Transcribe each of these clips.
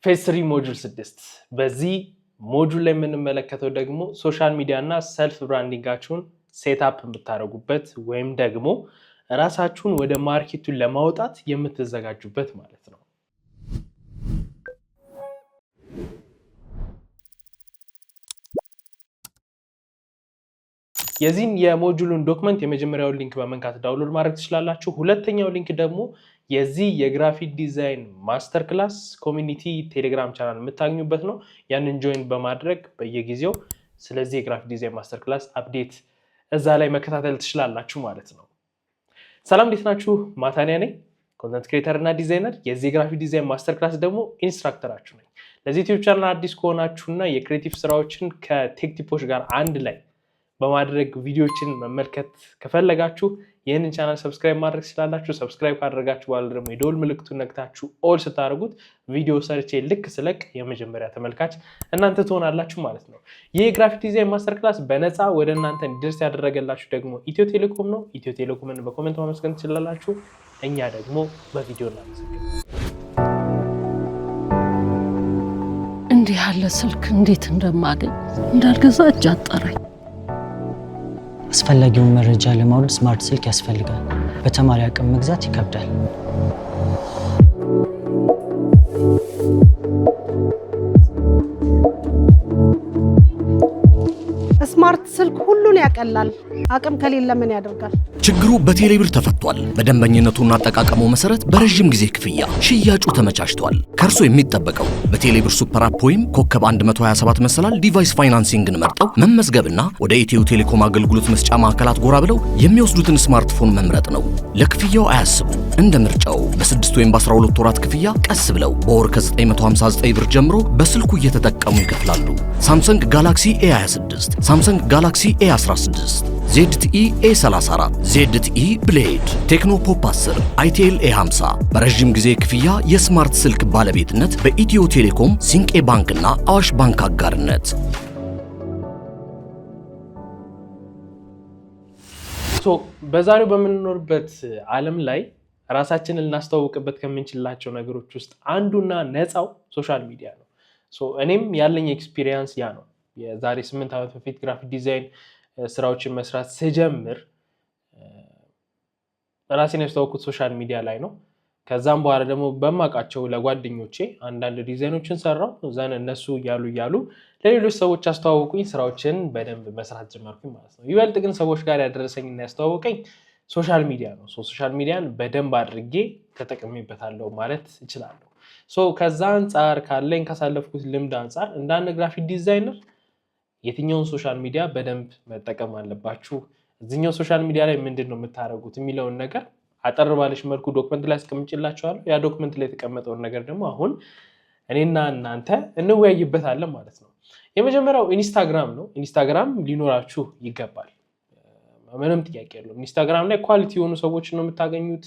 ፌዝ 3 ሞጁል 6 በዚህ ሞጁል ላይ የምንመለከተው ደግሞ ሶሻል ሚዲያ እና ሰልፍ ብራንዲንጋችሁን ሴትአፕ የምታደርጉበት ወይም ደግሞ ራሳችሁን ወደ ማርኬቱን ለማውጣት የምትዘጋጁበት ማለት ነው። የዚህን የሞጁሉን ዶክመንት የመጀመሪያውን ሊንክ በመንካት ዳውንሎድ ማድረግ ትችላላችሁ። ሁለተኛው ሊንክ ደግሞ የዚህ የግራፊክ ዲዛይን ማስተር ክላስ ኮሚኒቲ ቴሌግራም ቻናል የምታገኙበት ነው። ያንን ጆይን በማድረግ በየጊዜው ስለዚህ የግራፊክ ዲዛይን ማስተር ክላስ አፕዴት እዛ ላይ መከታተል ትችላላችሁ ማለት ነው። ሰላም እንዴት ናችሁ? ማታንያ ነኝ፣ ኮንተንት ክሬተር እና ዲዛይነር። የዚህ የግራፊክ ዲዛይን ማስተር ክላስ ደግሞ ኢንስትራክተራችሁ ነኝ። ለዚህ ዩቲዩብ ቻናል አዲስ ከሆናችሁና የክሬቲቭ ስራዎችን ከቴክ ቲፖች ጋር አንድ ላይ በማድረግ ቪዲዮዎችን መመልከት ከፈለጋችሁ ይህንን ቻናል ሰብስክራይብ ማድረግ ስላላችሁ ሰብስክራይብ ካደረጋችሁ በኋላ ደግሞ የደወል ምልክቱን ነክታችሁ ኦል ስታደርጉት ቪዲዮ ሰርቼ ልክ ስለቅ የመጀመሪያ ተመልካች እናንተ ትሆናላችሁ ማለት ነው። ይህ የግራፊክ ዲዛይን ማስተር ክላስ በነፃ ወደ እናንተ እንዲደርስ ያደረገላችሁ ደግሞ ኢትዮ ቴሌኮም ነው። ኢትዮ ቴሌኮምን በኮሜንት ማመስገን ትችላላችሁ። እኛ ደግሞ በቪዲዮ እናመሰግናለን። እንዲህ ያለ ስልክ እንዴት እንደማገኝ እንዳልገዛ እጅ አጠረኝ። አስፈላጊውን መረጃ ለማውረድ ስማርት ስልክ ያስፈልጋል። በተማሪ አቅም መግዛት ይከብዳል። ስማርት ስልክ ሁሉን ያቀላል። አቅም ከሌለ ምን ያደርጋል? ችግሩ በቴሌብር ተፈቷል። በደንበኝነቱና አጠቃቀሙ መሰረት በረጅም ጊዜ ክፍያ ሽያጩ ተመቻችቷል። ከርሶ የሚጠበቀው በቴሌብር ሱፐር አፕ ወይም ኮከብ 127 መሰላል ዲቫይስ ፋይናንሲንግን መርጠው መመዝገብና ወደ ኢትዮ ቴሌኮም አገልግሎት መስጫ ማዕከላት ጎራ ብለው የሚወስዱትን ስማርትፎን መምረጥ ነው። ለክፍያው አያስቡ። እንደ ምርጫው በ6 ወይም በ12 ወራት ክፍያ ቀስ ብለው በወር ከ959 ብር ጀምሮ በስልኩ እየተጠቀሙ ይከፍላሉ። ሳምሰንግ ጋላክሲ A26፣ ሳምሰንግ ጋላክሲ A16፣ ZTE A34፣ ZTE ብሌድ፣ ቴክኖ ፖፕ 10፣ አይቴል A50 በረጅም ጊዜ ክፍያ የስማርት ስልክ ባለቤትነት በኢትዮ ቴሌኮም፣ ሲንቄ ባንክ እና አዋሽ ባንክ አጋርነት። በዛሬው በምንኖርበት ዓለም ላይ ራሳችንን ልናስተዋውቅበት ከምንችላቸው ነገሮች ውስጥ አንዱና ነፃው ሶሻል ሚዲያ ነው። እኔም ያለኝ ኤክስፒሪየንስ ያ ነው። የዛሬ 8 ዓመት በፊት ግራፊክ ዲዛይን ስራዎችን መስራት ስጀምር ራሴን ያስተዋወቅኩት ሶሻል ሚዲያ ላይ ነው። ከዛም በኋላ ደግሞ በማውቃቸው ለጓደኞቼ አንዳንድ ዲዛይኖችን ሰራው። እዛን እነሱ እያሉ ለሌሎች ሰዎች አስተዋወቁኝ። ስራዎችን በደንብ መስራት ጀመርኩኝ ማለት ነው። ይበልጥ ግን ሰዎች ጋር ያደረሰኝና ያስተዋወቀኝ ሶሻል ሚዲያ ነው። ሶሻል ሚዲያን በደንብ አድርጌ ተጠቅሜበታለሁ ማለት እችላለሁ። ከዛ አንጻር ካለኝ ካሳለፍኩት ልምድ አንጻር እንደ አንድ ግራፊክ ዲዛይነር የትኛውን ሶሻል ሚዲያ በደንብ መጠቀም አለባችሁ፣ እዚህኛው ሶሻል ሚዲያ ላይ ምንድነው የምታደርጉት የሚለውን ነገር አጠር ባለሽ መልኩ ዶክመንት ላይ አስቀምጬላችኋለሁ። ያ ዶክመንት ላይ የተቀመጠውን ነገር ደግሞ አሁን እኔና እናንተ እንወያይበታለን ማለት ነው። የመጀመሪያው ኢንስታግራም ነው። ኢንስታግራም ሊኖራችሁ ይገባል፣ ምንም ጥያቄ የለውም። ኢንስታግራም ላይ ኳሊቲ የሆኑ ሰዎችን ነው የምታገኙት።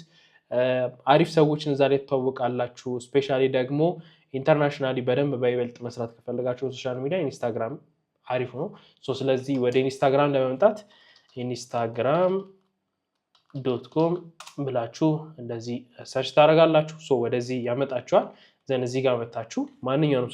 አሪፍ ሰዎችን እዛ ላይ ትተዋወቃላችሁ። ስፔሻሊ ደግሞ ኢንተርናሽናሊ በደንብ በይበልጥ መስራት ከፈለጋችሁ ሶሻል ሚዲያ ኢንስታግራም አሪፍ ነው። ስለዚህ ወደ ኢንስታግራም ለመምጣት instagram.com ብላችሁ እንደዚህ ሰርች ታደርጋላችሁ። ወደዚህ ያመጣችኋል። ዘን እዚህ ጋር መጣችሁ ማንኛውንም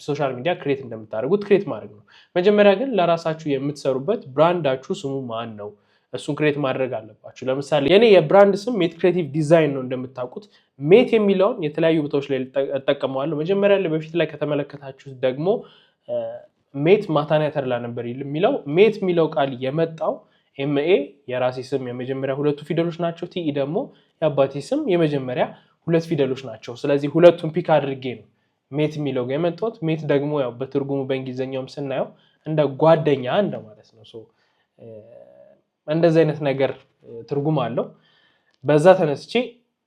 ሶሻል ሚዲያ ክሬት እንደምታደርጉት ክሬት ማድረግ ነው። መጀመሪያ ግን ለራሳችሁ የምትሰሩበት ብራንዳችሁ ስሙ ማን ነው? እሱን ክሬት ማድረግ አለባችሁ። ለምሳሌ የኔ የብራንድ ስም ሜት ክሬቲቭ ዲዛይን ነው። እንደምታውቁት ሜት የሚለውን የተለያዩ ቦታዎች ላይ እጠቀመዋለሁ። መጀመሪያ ላይ በፊት ላይ ከተመለከታችሁት ደግሞ ሜት ማታንያ ተድላ ነበር የሚለው። ሜት የሚለው ቃል የመጣው ኤምኤ የራሴ ስም የመጀመሪያ ሁለቱ ፊደሎች ናቸው። ቲኢ ደግሞ የአባቴ ስም የመጀመሪያ ሁለት ፊደሎች ናቸው። ስለዚህ ሁለቱን ፒክ አድርጌ ነው ሜት የሚለው ጋር የመጣሁት። ሜት ደግሞ ያው በትርጉሙ በእንግሊዝኛውም ስናየው እንደ ጓደኛ እንደማለት ነው። እንደዚህ አይነት ነገር ትርጉም አለው። በዛ ተነስቼ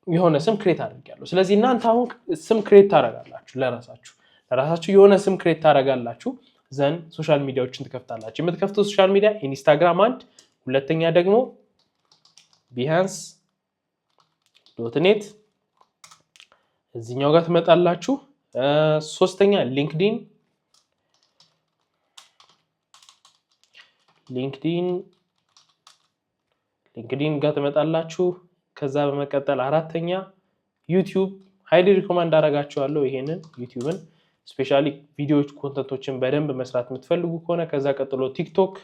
የሆነ ስም ክሬት አድርጌያለሁ። ስለዚህ እናንተ አሁን ስም ክሬት ታደርጋላችሁ። ለራሳችሁ የሆነ ስም ክሬት ታደርጋላችሁ። ዘን ሶሻል ሚዲያዎችን ትከፍታላችሁ። የምትከፍቱት ሶሻል ሚዲያ ኢንስታግራም አንድ፣ ሁለተኛ ደግሞ ቢሃንስ.ኔት እዚህኛው ጋር ትመጣላችሁ። ሶስተኛ ሊንክዲን ጋር ትመጣላችሁ። ከዛ በመቀጠል አራተኛ ዩቲዩብ ሃይሊ ሪኮመንድ አደርጋችኋለሁ ይሄንን ዩቲዩብን ስፔሻሊ ቪዲዮዎች ኮንተንቶችን በደንብ መስራት የምትፈልጉ ከሆነ ከዛ ቀጥሎ ቲክቶክ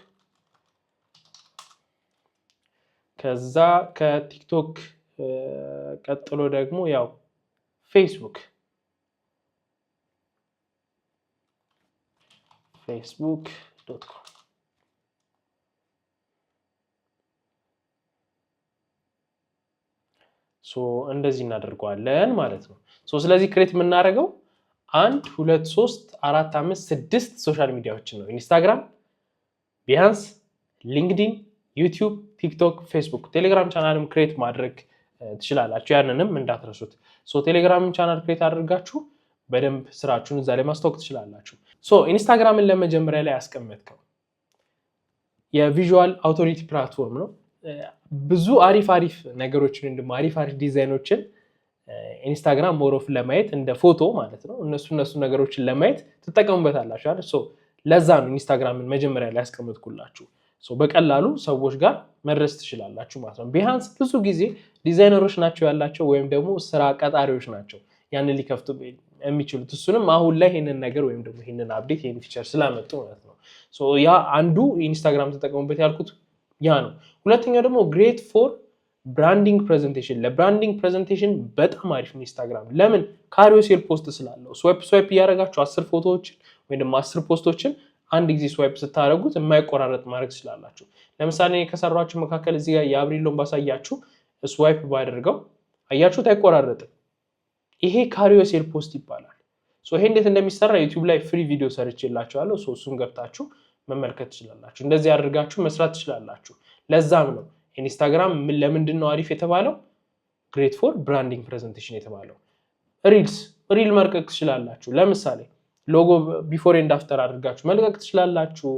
ከዛ ከቲክቶክ ቀጥሎ ደግሞ ያው ፌስቡክ facebook.com ሶ እንደዚህ እናደርጋለን ማለት ነው። ሶ ስለዚህ ክሬት የምናደርገው 1 2 3 4 5 6 ሶሻል ሚዲያዎችን ነው። ኢንስታግራም፣ ቢያንስ ሊንክድኢን፣ ዩቲዩብ፣ ቲክቶክ፣ ፌስቡክ፣ ቴሌግራም ቻናልም ክሬት ማድረግ ትችላላችሁ። ያንንም እንዳትረሱት። ሶ ቴሌግራም ቻናል ክሬት አድርጋችሁ በደንብ ስራችሁን እዛ ላይ ማስተዋወቅ ትችላላችሁ። ሶ ኢንስታግራምን ለመጀመሪያ ላይ ያስቀመጥከው የቪዥዋል አውቶሪቲ ፕላትፎርም ነው። ብዙ አሪፍ ነገሮችን እንደማ አሪፍ ዲዛይኖችን ኢንስታግራም ሞሮፍ ለማየት እንደ ፎቶ ማለት ነው እነሱ ነገሮችን ለማየት ትጠቀሙበታላችሁ አይደል? ሶ ለዛ ነው ኢንስታግራምን መጀመሪያ ላይ ያስቀመጥኩላችሁ። ሶ በቀላሉ ሰዎች ጋር መድረስ ትችላላችሁ ማለት ነው። ቢያንስ ብዙ ጊዜ ዲዛይነሮች ናቸው ያላቸው ወይም ደግሞ ስራ ቀጣሪዎች ናቸው ያንን ሊከፍቱ የሚችሉት። እሱንም አሁን ላይ ይሄንን ነገር ወይም ደግሞ ይሄንን አፕዴት ይሄን ፊቸር ስላመጡ ማለት ነው። ሶ ያ አንዱ ኢንስታግራም ተጠቀሙበት ያልኩት ያ ነው። ሁለተኛው ደግሞ ግሬት ፎር ብራንዲንግ ፕሬዘንቴሽን። ለብራንዲንግ ፕሬዘንቴሽን በጣም አሪፍ ነው ኢንስታግራም። ለምን? ካሪዮሴል ፖስት ስላለው ስዋይፕ እያደረጋችሁ 10 ፎቶዎችን ወይም ደግሞ 10 ፖስቶችን አንድ ጊዜ ስዋይፕ ስታደርጉት የማይቆራረጥ ማድረግ ትችላላችሁ። ለምሳሌ ከሰራችሁ መካከል እዚህ ጋር የአብሪሎን ባሳያችሁ ስዋይፕ ባደርገው አያችሁት አይቆራረጥም። ይሄ ካሪዮሴል ፖስት ይባላል። ሶ ይሄ እንዴት እንደሚሰራ ዩቲዩብ ላይ ፍሪ ቪዲዮ ሰርቼላችኋለሁ። ሶ እሱን ገብታችሁ መመልከት ትችላላችሁ። እንደዚህ አድርጋችሁ መስራት ትችላላችሁ። ለዛም ነው ኢንስታግራም ለምንድን ነው አሪፍ የተባለው? ግሬት ፎር ብራንዲንግ ፕሬዘንቴሽን የተባለው። ሪል መልቀቅ ትችላላችሁ። ለምሳሌ ሎጎ ቢፎር ኤንድ አፍተር አድርጋችሁ መልቀቅ ትችላላችሁ።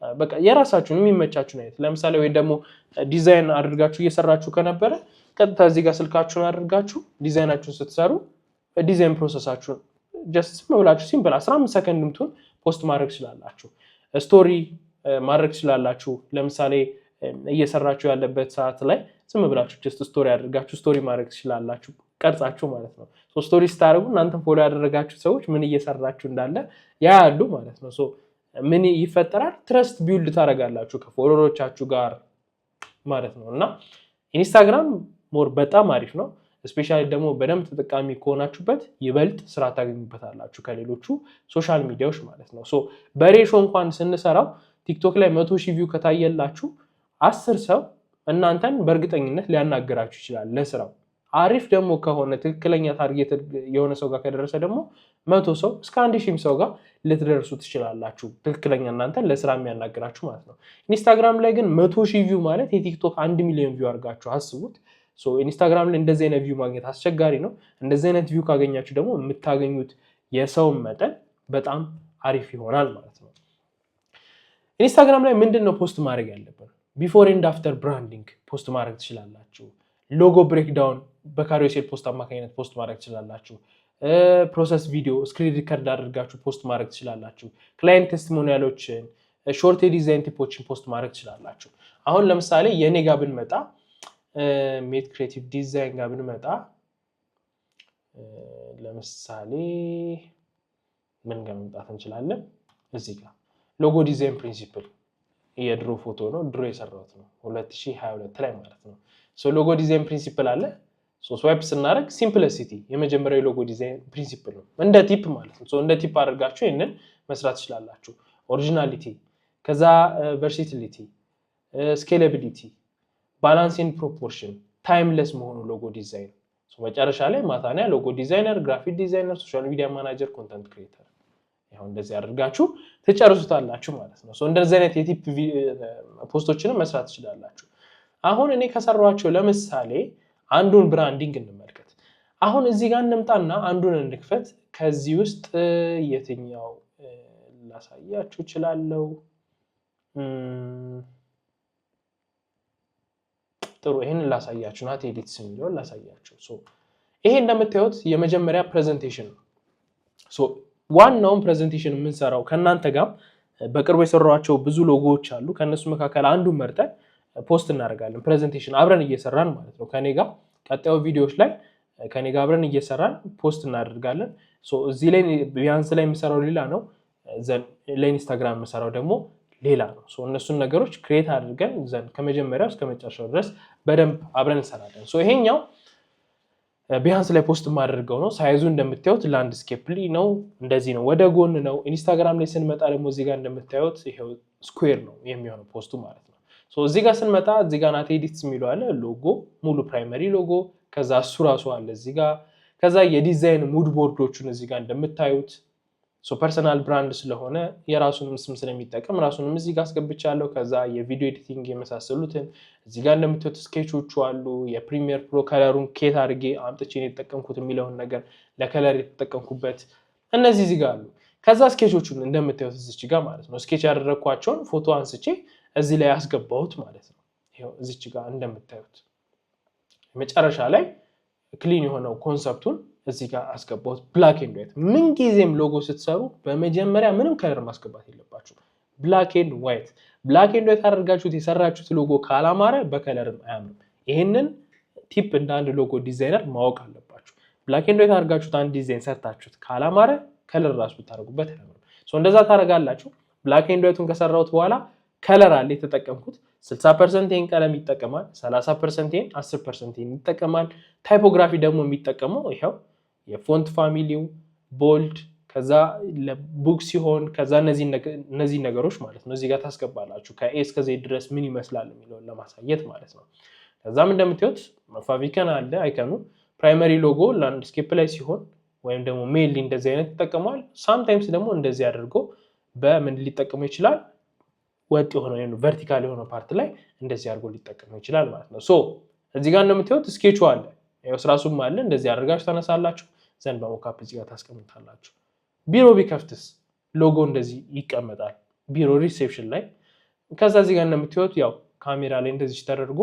በቃ የራሳችሁን የሚመቻችሁን አይነት ለምሳሌ ወይ ደግሞ ዲዛይን አድርጋችሁ እየሰራችሁ ከነበረ ቀጥታ እዚህ ጋር ስልካችሁን አድርጋችሁ ዲዛይናችሁን ስትሰሩ ዲዛይን ፕሮሰሳችሁን ጀስት ዝም ብላችሁ ሲምፕል 15 ሰከንድ ምትሆን ፖስት ማድረግ ትችላላችሁ። ስቶሪ ማድረግ ትችላላችሁ። ለምሳሌ እየሰራችሁ ያለበት ሰዓት ላይ ዝም ብላችሁ ጀስት ስቶሪ አድርጋችሁ ስቶሪ ማድረግ ትችላላችሁ ቀርጻችሁ ማለት ነው። ሶ ስቶሪ ስታደርጉ እናንተ ፎሎ ያደረጋችሁ ሰዎች ምን እየሰራችሁ እንዳለ ያያሉ ማለት ነው። ሶ ምን ይፈጠራል? ትረስት ቢውልድ ታደርጋላችሁ ከፎሎወሮቻችሁ ጋር ማለት ነው። እና ኢንስታግራም ሞር በጣም አሪፍ ነው። ስፔሻሊ ደግሞ በደንብ ተጠቃሚ ከሆናችሁበት ይበልጥ ስራ ታገኙበታላችሁ ከሌሎቹ ሶሻል ሚዲያዎች ማለት ነው። ሶ በሬሾ እንኳን ስንሰራው ቲክቶክ ላይ 100,000 ቪው ከታየላችሁ 10 ሰው እናንተን በእርግጠኝነት ሊያናገራችሁ ይችላል ለስራው። አሪፍ ደግሞ ከሆነ ትክክለኛ ታርጌት የሆነ ሰው ጋር ከደረሰ ደግሞ 100 ሰው እስከ 1000 ሰው ጋር ልትደርሱ ትችላላችሁ ትክክለኛ እናንተን ለስራ የሚያናገራችሁ ማለት ነው። ኢንስታግራም ላይ ግን 100,000 ቪው ማለት የቲክቶክ 1 ሚሊዮን ቪው አድርጋችሁ አስቡት። ሶ ኢንስታግራም ላይ እንደዚህ አይነት ቪው ማግኘት አስቸጋሪ ነው። እንደዚህ አይነት ቪው ካገኛችሁ ደግሞ የምታገኙት የሰው መጠን በጣም አሪፍ ይሆናል ማለት ነው። ኢንስታግራም ላይ ምንድነው ፖስት ማድረግ ያለብን? ቢፎር ኤንድ አፍተር ብራንዲንግ ፖስት ማድረግ ትችላላችሁ። ሎጎ ብሬክዳውን በካሪዮሴል ፖስት አማካኝነት ፖስት ማድረግ ትችላላችሁ። ፕሮሰስ ቪዲዮ ስክሪን ሪከርድ አድርጋችሁ ፖስት ማድረግ ትችላላችሁ። ክላይንት ቴስቲሞኒያሎችን፣ ሾርት ዲዛይን ቲፖችን ፖስት ማድረግ ትችላላችሁ። አሁን ለምሳሌ የኔ ጋር ብንመጣ ሜት ክሬቲቭ ዲዛይን ጋር ብንመጣ ለምሳሌ ምን ጋር መምጣት እንችላለን? እዚህ ጋር ሎጎ ዲዛይን ፕሪንሲፕል የድሮ ፎቶ ነው፣ ድሮ የሰራሁት ነው 2022 ላይ ማለት ነው። ሶ ሎጎ ዲዛይን ፕሪንሲፕል አለ። ሶ ስዋይፕ ስናደርግ ሲምፕሊሲቲ የመጀመሪያው ሎጎ ዲዛይን ፕሪንሲፕል ነው እንደ ቲፕ ማለት ነው። ሶ እንደ ቲፕ አድርጋችሁ ይሄንን መስራት ትችላላችሁ። ኦሪጂናሊቲ፣ ከዛ ቨርሲቲሊቲ፣ ስኬላቢሊቲ፣ ባላንስ ኤንድ ፕሮፖርሽን፣ ታይምለስ መሆኑ ሎጎ ዲዛይን። ሶ መጨረሻ ላይ ማታኒያ ሎጎ ዲዛይነር፣ ግራፊክ ዲዛይነር፣ ሶሻል ሚዲያ ማናጀር፣ ኮንተንት ክሪኤተር ያው እንደዚህ አድርጋችሁ ትጨርሱታላችሁ ማለት ነው። ሶ እንደዚህ አይነት የቲፕ ፖስቶችንም መስራት ትችላላችሁ። አሁን እኔ ከሰራኋቸው ለምሳሌ አንዱን ብራንዲንግ እንመልከት። አሁን እዚህ ጋር እንምጣና አንዱን እንክፈት። ከዚህ ውስጥ የትኛው ላሳያችሁ እችላለሁ? ጥሩ ይሄንን ላሳያችሁ ናት ኤዲትስ የሚለውን ላሳያችሁ። ሶ ይሄ እንደምታዩት የመጀመሪያ ፕሬዘንቴሽን ነው። ሶ ዋናውን ፕሬዘንቴሽን የምንሰራው ከእናንተ ጋር በቅርቡ የሰራኋቸው ብዙ ሎጎዎች አሉ። ከእነሱ መካከል አንዱን መርጠን ፖስት እናደርጋለን። ፕሬዘንቴሽን አብረን እየሰራን ማለት ነው ከኔ ጋር። ቀጣዩ ቪዲዮዎች ላይ ከኔ ጋር አብረን እየሰራን ፖስት እናደርጋለን። እዚህ ላይ ቢያንስ ላይ የምሰራው ሌላ ነው፣ ለኢንስታግራም የምሰራው ደግሞ ሌላ ነው። እነሱን ነገሮች ክሬት አድርገን ከመጀመሪያው እስከ መጨረሻው ድረስ በደንብ አብረን እንሰራለን። ይሄኛው ቢያንስ ላይ ፖስት የማደርገው ነው። ሳይዙ እንደምታዩት ላንድስኬፕ ነው፣ እንደዚህ ነው፣ ወደ ጎን ነው። ኢንስታግራም ላይ ስንመጣ ደግሞ እዚህ ጋር እንደምታዩት ይሄው ስኩዌር ነው የሚሆነው ፖስቱ ማለት ነው። እዚህ ጋር ስንመጣ እዚህ ጋር ናት ኤዲትስ የሚለው አለ፣ ሎጎ ሙሉ ፕራይመሪ ሎጎ፣ ከዛ እሱ ራሱ አለ እዚህ ጋር፣ ከዛ የዲዛይን ሙድ ቦርዶቹን እዚህ ጋር እንደምታዩት ፐርሰናል ብራንድ ስለሆነ የራሱንም ስም ስለሚጠቀም ራሱንም እዚህ ጋር አስገብቻለሁ። ከዛ የቪዲዮ ኤዲቲንግ የመሳሰሉትን እዚህ ጋር እንደምታዩት ስኬቾቹ አሉ። የፕሪሚየር ፕሮ ከለሩን ኬት አድርጌ አምጥቼ ነው የተጠቀምኩት የሚለውን ነገር ለከለር የተጠቀምኩበት እነዚህ እዚህ ጋር አሉ። ከዛ ስኬቾቹን እንደምታዩት እዚች ጋር ማለት ነው ስኬች ያደረግኳቸውን ፎቶ አንስቼ እዚህ ላይ ያስገባሁት ማለት ነው። ይሄው እዚች ጋር እንደምታዩት መጨረሻ ላይ ክሊን የሆነው ኮንሰፕቱን እዚህ ጋር አስገባሁት። ብላክ ኤንድ ዋይት። ምን ጊዜም ሎጎ ስትሰሩ በመጀመሪያ ምንም ከለር ማስገባት የለባችሁ። ብላክ ኤንድ ዋይት። ብላክ ኤንድ ዋይት አድርጋችሁት የሰራችሁት ሎጎ ካላማረ በከለርም አያምርም። ይሄንን ቲፕ እንደ አንድ ሎጎ ዲዛይነር ማወቅ አለባችሁ። ብላክ ኤንድ ዋይት አድርጋችሁት አንድ ዲዛይን ሰርታችሁት ካላማረ ከለር ራሱ ብታደርጉበት አያምርም። እንደዛ ታደርጋላችሁ። ብላክ ኤንድ ዋይቱን ከሰራሁት በኋላ ከለር አለ የተጠቀምኩት 60% ይሄን ቀለም ይጠቀማል፣ 30% ይሄን፣ 10% ይሄን ይጠቀማል። ታይፖግራፊ ደግሞ የሚጠቀመው ይሄው የፎንት ፋሚሊው ቦልድ፣ ከዛ ለቡክ ሲሆን ከዛ እነዚህ ነገሮች ማለት ነው እዚህ ጋር ታስገባላችሁ። ከኤ እስከ ዜድ ድረስ ምን ይመስላል የሚለውን ለማሳየት ማለት ነው። ከዛም እንደምታዩት ፋቪከን አለ አይከኑ። ፕራይመሪ ሎጎ ላንድስኬፕ ላይ ሲሆን ወይም ደግሞ ሜይንሊ እንደዚህ አይነት ይጠቀማል። ሳምታይምስ ደግሞ እንደዚህ አድርጎ በምን ሊጠቀሙ ይችላል ወጥ የሆነ ቨርቲካል የሆነ ፓርት ላይ እንደዚህ አድርጎ ሊጠቀሙ ይችላል ማለት ነው። እዚህ ጋር እንደምታዩት ስኬቹ አለ፣ ስራሱም አለ። እንደዚህ አድርጋችሁ ተነሳላችሁ ዘንድ በሞካፕ እዚህ ጋር ታስቀምጣላችሁ። ቢሮ ቢከፍትስ ሎጎ እንደዚህ ይቀመጣል ቢሮ ሪሴፕሽን ላይ። ከዛ እዚህ ጋር እንደምታዩት ያው ካሜራ ላይ እንደዚህ ተደርጎ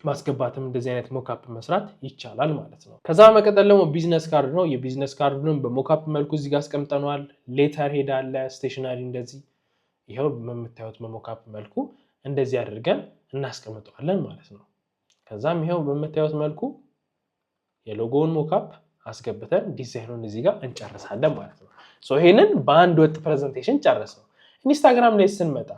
ማስገባትም እንደዚህ አይነት ሞካፕ መስራት ይቻላል ማለት ነው። ከዛ መቀጠል ደግሞ ቢዝነስ ካርድ ነው። የቢዝነስ ካርዱን በሞካፕ መልኩ እዚህ ጋር አስቀምጠነዋል። ሌተር ሄድ አለ፣ ስቴሽነሪ እንደዚህ ይሄው በምታዩት በሞካፕ መልኩ እንደዚህ አድርገን እናስቀምጠዋለን ማለት ነው። ከዛም ይሄው በምታዩት መልኩ የሎጎውን ሞካፕ አስገብተን ዲዛይኑን እዚህ ጋር እንጨርሳለን ማለት ነው። ይሄንን በአንድ ወጥ ፕሬዘንቴሽን ጨረስነው። ኢንስታግራም ላይ ስንመጣ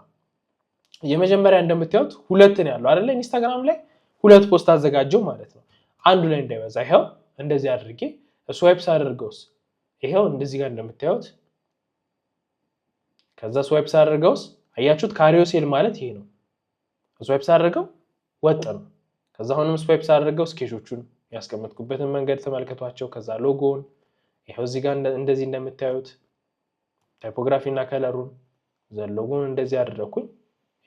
የመጀመሪያ እንደምታዩት ሁለት ነው ያለው አይደለ? ኢንስታግራም ላይ ሁለት ፖስት አዘጋጀው ማለት ነው። አንዱ ላይ እንዳይበዛ ይሄው እንደዚህ አድርጌ ስዋይፕስ አድርገውስ ይሄው እንደዚህ ጋር እንደምታዩት ከዛ ስዋይፕስ አድርገውስ አያችሁት ካሪዮሴል ማለት ይሄ ነው። ስዋይፕስ አድርገው ወጥ ነው። ከዛ አሁንም ስዋይፕስ አድርገው ስኬቾቹን ያስቀመጥኩበትን መንገድ ተመልከቷቸው። ከዛ ሎጎውን ይሄው እዚህ ጋር እንደዚህ እንደምታዩት ታይፖግራፊ እና ከለሩን ሎጎውን እንደዚህ አደረኩኝ።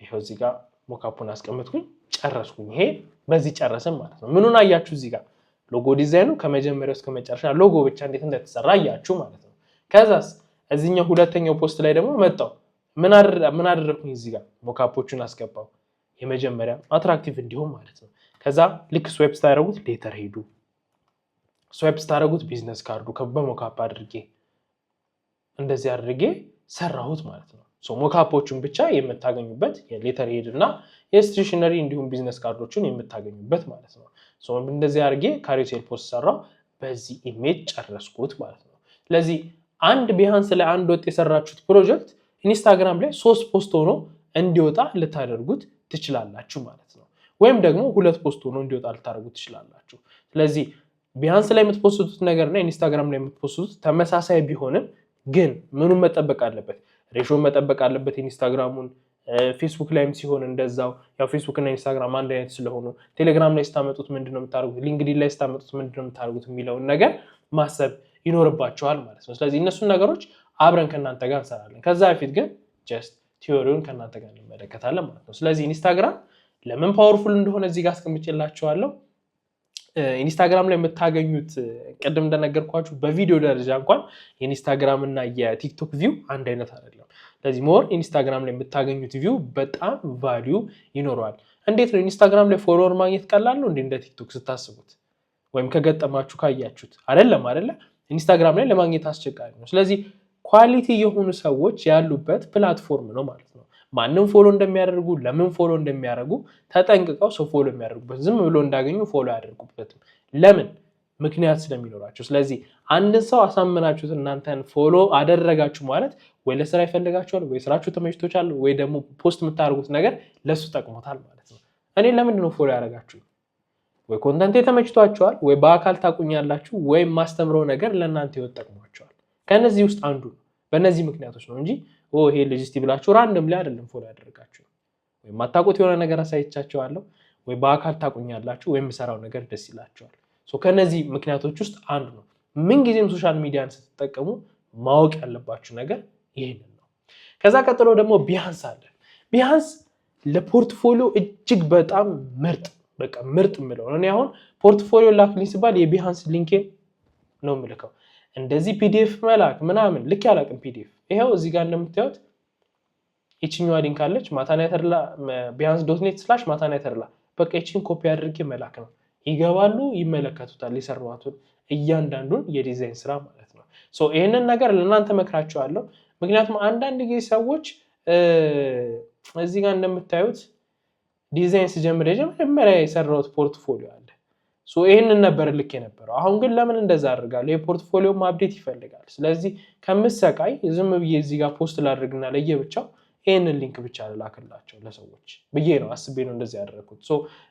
ይሄው እዚህ ጋር ሞካፑን አስቀመጥኩኝ፣ ጨረስኩኝ። ይሄ በዚህ ጨረስን ማለት ነው። ምኑን አያችሁ? እዚህ ጋር ሎጎ ዲዛይኑ ከመጀመሪያው እስከ መጨረሻ ሎጎ ብቻ እንዴት እንደተሰራ አያችሁ ማለት ነው። ከዛስ እዚህኛው ሁለተኛው ፖስት ላይ ደግሞ መጣው ምን አደረኩኝ? እዚህ ጋር ሞካፖቹን አስገባው። የመጀመሪያ አትራክቲቭ እንዲሆን ማለት ነው። ከዛ ልክ ስዋይፕ ስታደርጉት ሌተር ሄዱ፣ ስዋይፕ ስታደርጉት ቢዝነስ ካርዱ በሞካፕ አድርጌ እንደዚህ አድርጌ ሰራሁት ማለት ነው። ሞካፖቹን ብቻ የምታገኙበት የሌተር ሄድ እና የስቴሽነሪ እንዲሁም ቢዝነስ ካርዶችን የምታገኙበት ማለት ነው። እንደዚህ አድርጌ ካሪዮሴል ፖስት ሰራው። በዚህ ኢሜጅ ጨረስኩት ማለት ነው። ስለዚህ አንድ ቢሃንስ ላይ አንድ ወጥ የሰራችሁት ፕሮጀክት ኢንስታግራም ላይ 3 ፖስት ሆኖ እንዲወጣ ልታደርጉት ትችላላችሁ ማለት ነው። ወይም ደግሞ 2 ፖስት ሆኖ እንዲወጣ ልታደርጉት ትችላላችሁ። ስለዚህ ቢሃንስ ላይ የምትፖስቱት ነገርና ኢንስታግራም ላይ የምትፖስቱት ተመሳሳይ ቢሆንም ግን ምኑን መጠበቅ አለበት? ሬሾን መጠበቅ አለበት ኢንስታግራሙን። ፌስቡክ ላይም ሲሆን እንደዛው ያው ፌስቡክ እና ኢንስታግራም አንድ አይነት ስለሆኑ ቴሌግራም ላይ ስታመጡት ምንድነው የምታደርጉት፣ ሊንክዲን ላይ ስታመጡት ምንድነው የምታደርጉት የሚለውን ነገር ማሰብ ይኖርባቸዋል ማለት ነው። ስለዚህ እነሱን ነገሮች አብረን ከእናንተ ጋር እንሰራለን። ከዛ በፊት ግን ጀስት ቲዮሪውን ከእናንተ ጋር እንመለከታለን ማለት ነው። ስለዚህ ኢንስታግራም ለምን ፓወርፉል እንደሆነ እዚህ ጋር አስቀምጬላችኋለሁ። ኢንስታግራም ላይ የምታገኙት ቅድም እንደነገርኳችሁ በቪዲዮ ደረጃ እንኳን የኢንስታግራም እና የቲክቶክ ቪው አንድ አይነት አይደለም። ስለዚህ ሞር ኢንስታግራም ላይ የምታገኙት ቪው በጣም ቫልዩ ይኖረዋል። እንዴት ነው ኢንስታግራም ላይ ፎሎወር ማግኘት ቀላል ነው እንደ ቲክቶክ ስታስቡት? ወይም ከገጠማችሁ ካያችሁት አይደለም አይደለ? ኢንስታግራም ላይ ለማግኘት አስቸጋሪ ነው። ስለዚህ ኳሊቲ የሆኑ ሰዎች ያሉበት ፕላትፎርም ነው ማለት ነው። ማንም ፎሎ እንደሚያደርጉ ለምን ፎሎ እንደሚያደርጉ ተጠንቅቀው ሰው ፎሎ የሚያደርጉበት ዝም ብሎ እንዳገኙ ፎሎ ያደርጉበትም። ለምን ምክንያት ስለሚኖራቸው። ስለዚህ አንድን ሰው አሳምናችሁት እናንተን ፎሎ አደረጋችሁ ማለት ወይ ለስራ ይፈልጋችኋል፣ ወይ ስራችሁ ተመችቶቻል፣ ወይ ደግሞ ፖስት የምታደርጉት ነገር ለሱ ጠቅሞታል ማለት ነው። እኔ ለምንድን ነው ፎሎ ያደረጋችሁ? ወይ ኮንተንት ተመችቷችኋል፣ ወይ በአካል ታቁኛላችሁ፣ ወይ ማስተምረው ነገር ለእናንተ ህይወት ጠቅሟችኋል። ከነዚህ ውስጥ አንዱ ነው። በእነዚህ ምክንያቶች ነው እንጂ ይሄ ልጅ እስቲ ብላችሁ ራንደም ላይ አይደለም ፎሎ ያደረጋችሁ። ወይ ማታውቁት የሆነ ነገር አሳይቻችኋለሁ፣ ወይ በአካል ታቁኛላችሁ፣ ወይ የምሰራው ነገር ደስ ይላችኋል። ከነዚህ ምክንያቶች ውስጥ አንዱ ነው። ምንጊዜም ሶሻል ሚዲያን ስትጠቀሙ ማወቅ ያለባችሁ ነገር ይህንን ነው። ከዛ ቀጥሎ ደግሞ ቢሃንስ አለ። ቢሃንስ ለፖርትፎሊዮ እጅግ በጣም ምርጥ የምለው እኔ አሁን ፖርትፎሊዮ ላክልኝ ሲባል የቢሃንስ ሊንኬን ነው የምልከው። እንደዚህ ፒዲኤፍ መላክ ምናምን ልክ ያላቅም ፒዲኤፍ ይሄው እዚህ ጋር እንደምታዩት ይችኛዋ ሊንክ አለች ማታናይተርላ behance.net/ማታናይተርላ በቃ ይችን ኮፒ አድርጌ መላክ ነው። ይገባሉ፣ ይመለከቱታል የሰራሁትን እያንዳንዱን የዲዛይን ስራ ማለት ነው። ይሄንን ነገር ለእናንተ መክራችኋለሁ። ምክንያቱም አንዳንድ ጊዜ ሰዎች እዚህ ጋር እንደምታዩት ዲዛይን ስጀምር የመጀመሪያ የሰራሁት ፖርትፎሊዮ አለ። ይሄንን ነበር ልክ የነበረው። አሁን ግን ለምን እንደዛ አድርጋለሁ? የፖርትፎሊዮም አፕዴት ይፈልጋል። ስለዚህ ከምሰቃይ ዝም ብዬ እዚህ ጋር ፖስት ላድርግና ለየብቻው ይሄንን ሊንክ ብቻ ልላክላቸው ለሰዎች ብዬ ነው አስቤ ነው እንደዚህ ያደረኩት።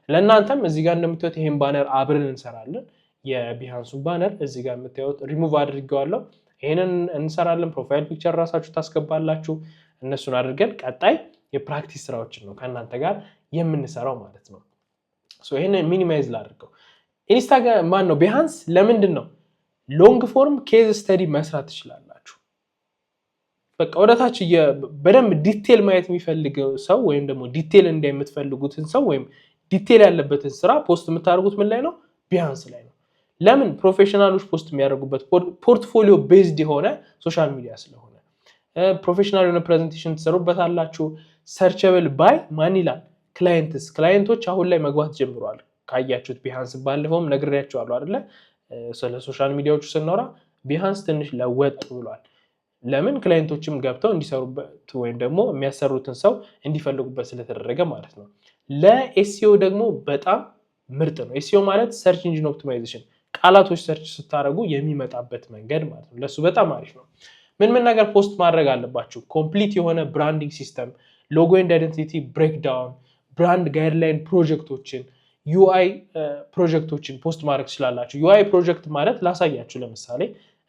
ለእናንተም እዚህ ጋር እንደምታዩት ይሄን ባነር አብረን እንሰራለን። የቢሃንሱን ባነር እዚህ ጋር የምታዩት ሪሙቭ አድርጌዋለሁ። ይሄንን እንሰራለን። ፕሮፋይል ፒክቸር ራሳችሁ ታስገባላችሁ። እነሱን አድርገን ቀጣይ የፕራክቲስ ስራዎችን ነው ከእናንተ ጋር የምንሰራው ማለት ነው። ይሄንን ሚኒማይዝ ላድርገው። ኢንስታግራም ነው ቢሃንስ ለምንድን ነው ሎንግ ፎርም ኬዝ ስተዲ መስራት ትችላላችሁ። በቃ ወደታች በደንብ ዲቴል ማየት የሚፈልገው ሰው ወይም ደግሞ ዲቴል የምትፈልጉትን ሰው ወይም ዲቴል ያለበትን ስራ ፖስት የምታደርጉት ምን ላይ ነው? ቢሃንስ ላይ ነው። ለምን? ፕሮፌሽናሎች ፖስት የሚያደርጉበት ፖርትፎሊዮ ቤዝድ የሆነ ሶሻል ሚዲያ ስለሆነ ፕሮፌሽናል የሆነ ፕሬዘንቴሽን ትሰሩበታላችሁ። ሰርቸብል ባይ ማን ይላል? ክላይንቶች አሁን ላይ መግባት ጀምረዋል። ካያችሁት ቢሃንስ ባለፈውም ነግሬያችኋለሁ አይደለ? ስለ ሶሻል ሚዲያዎቹ ስናወራ ቢሃንስ ትንሽ ለወጥ ብሏል። ለምን? ክላይንቶችም ገብተው እንዲሰሩበት ወይም ደግሞ የሚያሰሩትን ሰው እንዲፈልጉበት ስለተደረገ ማለት ነው። ለኤስኢኦ ደግሞ በጣም ምርጥ ነው። ኤስኢኦ ማለት ሰርች ኢንጂን ኦፕቲማይዜሽን፣ ቃላቶች ሰርች ስታደርጉ የሚመጣበት መንገድ ማለት ነው። ለሱ በጣም አሪፍ ነው። ምን ነገር ፖስት ማድረግ አለባችሁ? ኮምፕሊት የሆነ ብራንዲንግ ሲስተም፣ ሎጎ ኤንድ አይደንቲቲ ብሬክዳውን፣ ብራንድ ጋይድላይን ፕሮጀክቶችን፣ ዩአይ ፕሮጀክቶችን ፖስት ማድረግ ትችላላችሁ። ዩአይ ፕሮጀክት ማለት ላሳያችሁ። ለምሳሌ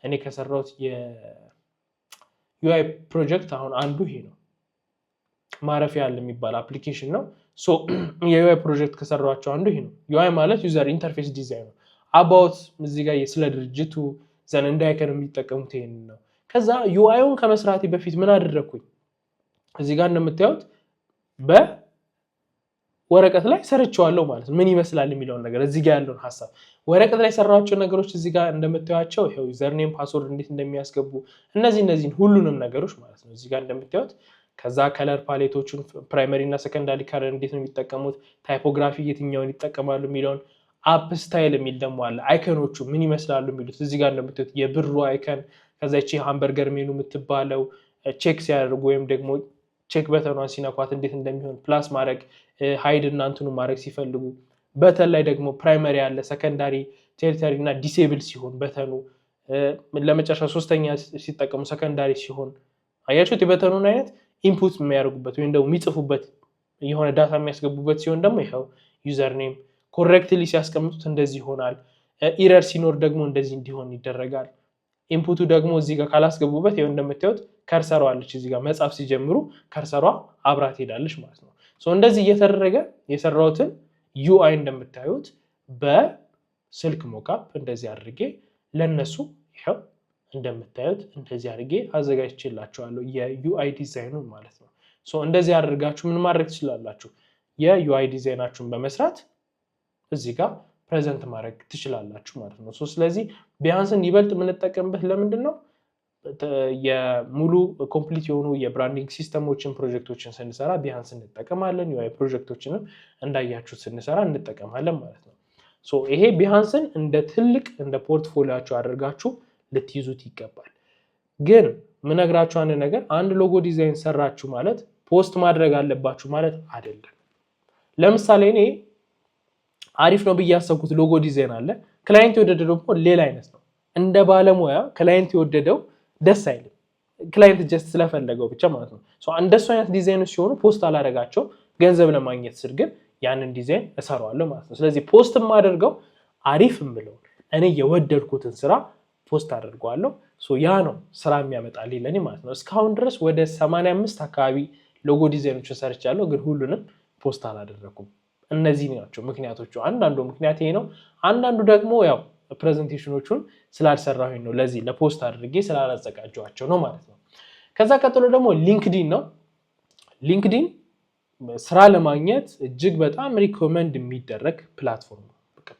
እኔ ከሰራሁት የዩአይ ፕሮጀክት አሁን አንዱ ይሄ ነው። ማረፊያ ያለ የሚባል አፕሊኬሽን ነው። የዩአይ ፕሮጀክት ከሰራኋቸው አንዱ ይሄ ነው። ዩአይ ማለት ዩዘር ኢንተርፌስ ዲዛይን ነው። አባውት እዚህ ጋር ስለ ድርጅቱ ዘን እንዳይከር የሚጠቀሙት ይሄን ነው። ከዛ ዩአይውን ከመስራቴ በፊት ምን አደረኩኝ? እዚህ ጋር እንደምታዩት በወረቀት ላይ ሰርቼዋለሁ ማለት ነው። ምን ይመስላል የሚለውን ነገር እዚህ ጋር ያለውን ሐሳብ ወረቀት ላይ ሰራኋቸው ነገሮች እዚህ ጋር እንደምታዩቸው ይሄው ዩዘርኔም ፓስወርድ እንዴት እንደሚያስገቡ እነዚህን ሁሉንም ነገሮች ማለት ነው እዚህ ጋር እንደምታዩት። ከዛ ከለር ፓሌቶቹን ፕራይመሪ እና ሰከንዳሪ ከለር እንዴት ነው የሚጠቀሙት፣ ታይፖግራፊ የትኛውን ይጠቀማሉ የሚለውን፣ አፕ ስታይል የሚል ደግሞ አለ። አይከኖቹ ምን ይመስላሉ የሚሉት እዚህ ጋር እንደምታዩት የብሩ አይከን፣ ከዛ ይቺ ሃምበርገር ሜኑ የምትባለው ቼክ ሲያደርጉ ወይም ደግሞ ቼክ በተኗን ሲነኳት እንዴት እንደሚሆን ፕላስ ማድረግ ሃይድ እና እንትኑ ማድረግ ሲፈልጉ፣ በተን ላይ ደግሞ ፕራይመሪ ያለ ሰከንዳሪ፣ ቴሪተሪ እና ዲሴብል ሲሆን በተኑ ለመጨረሻ ሶስተኛ ሲጠቀሙ ሰከንዳሪ ሲሆን አያችሁት። የበተኑን አይነት ኢንፑት የሚያደርጉበት ወይም ደግሞ የሚጽፉበት የሆነ ዳታ የሚያስገቡበት ሲሆን ደግሞ ይኸው ዩዘርኔም ኮሬክትሊ ሲያስቀምጡት እንደዚህ ይሆናል። ኢረር ሲኖር ደግሞ እንደዚህ እንዲሆን ይደረጋል። ኢንፑቱ ደግሞ እዚህ ጋር ካላስገቡበት ይኸው እንደምታዩት ከርሰሯ አለች እዚህ ጋር መጻፍ ሲጀምሩ ከርሰሯ አብራ ትሄዳለች ማለት ነው። እንደዚህ እየተደረገ የሰራሁትን ዩአይ እንደምታዩት በስልክ ሞካፕ እንደዚህ አድርጌ ለነሱ ይኸው እንደምታዩት እንደዚህ አድርጌ አዘጋጅቼላችኋለሁ የዩአይ ዲዛይኑን ማለት ነው። እንደዚህ አድርጋችሁ ምን ማድረግ ትችላላችሁ? የዩአይ ዲዛይናችሁን በመስራት እዚህ ጋር ፕሬዘንት ማድረግ ትችላላችሁ ማለት ነው። ስለዚህ ቢሃንስን ይበልጥ የምንጠቀምበት ለምንድን ነው? የሙሉ ኮምፕሊት የሆኑ የብራንዲንግ ሲስተሞችን ፕሮጀክቶችን ስንሰራ ቢሃንስ እንጠቀማለን። ዩአይ ፕሮጀክቶችንም እንዳያችሁት ስንሰራ እንጠቀማለን ማለት ነው። ይሄ ቢሃንስን እንደ ትልቅ እንደ ፖርትፎሊዮአችሁ አድርጋችሁ ልትይዙት ይገባል። ግን ምነግራችሁ አንድ ነገር፣ አንድ ሎጎ ዲዛይን ሰራችሁ ማለት ፖስት ማድረግ አለባችሁ ማለት አይደለም። ለምሳሌ እኔ አሪፍ ነው ብዬ ያሰብኩት ሎጎ ዲዛይን አለ፣ ክላይንት የወደደው ደግሞ ሌላ አይነት ነው። እንደ ባለሙያ ክላይንት የወደደው ደስ አይልም። ክላይንት ጀስት ስለፈለገው ብቻ ማለት ነው። እንደሱ አይነት ዲዛይኖች ሲሆኑ ፖስት አላደርጋቸው ገንዘብ ለማግኘት ስል ግን ያንን ዲዛይን እሰራዋለሁ ማለት ነው። ስለዚህ ፖስት የማደርገው አሪፍ የምለው እኔ የወደድኩትን ስራ ፖስት አደርገዋለሁ። ያ ነው ስራ የሚያመጣልኝ ለኔ ማለት ነው። እስካሁን ድረስ ወደ 85 አካባቢ ሎጎ ዲዛይኖችን ሰርቻለሁ፣ ግን ሁሉንም ፖስት አላደረኩም። እነዚህ ናቸው ምክንያቶቹ። አንዳንዱ ምክንያት ይሄ ነው፣ አንዳንዱ ደግሞ ያው ፕሬዘንቴሽኖቹን ስላልሰራሁኝ ነው፣ ለዚህ ለፖስት አድርጌ ስላላዘጋጀኋቸው ነው ማለት ነው። ከዛ ቀጥሎ ደግሞ ሊንክዲን ነው። ሊንክዲን ስራ ለማግኘት እጅግ በጣም ሪኮመንድ የሚደረግ ፕላትፎርም ነው።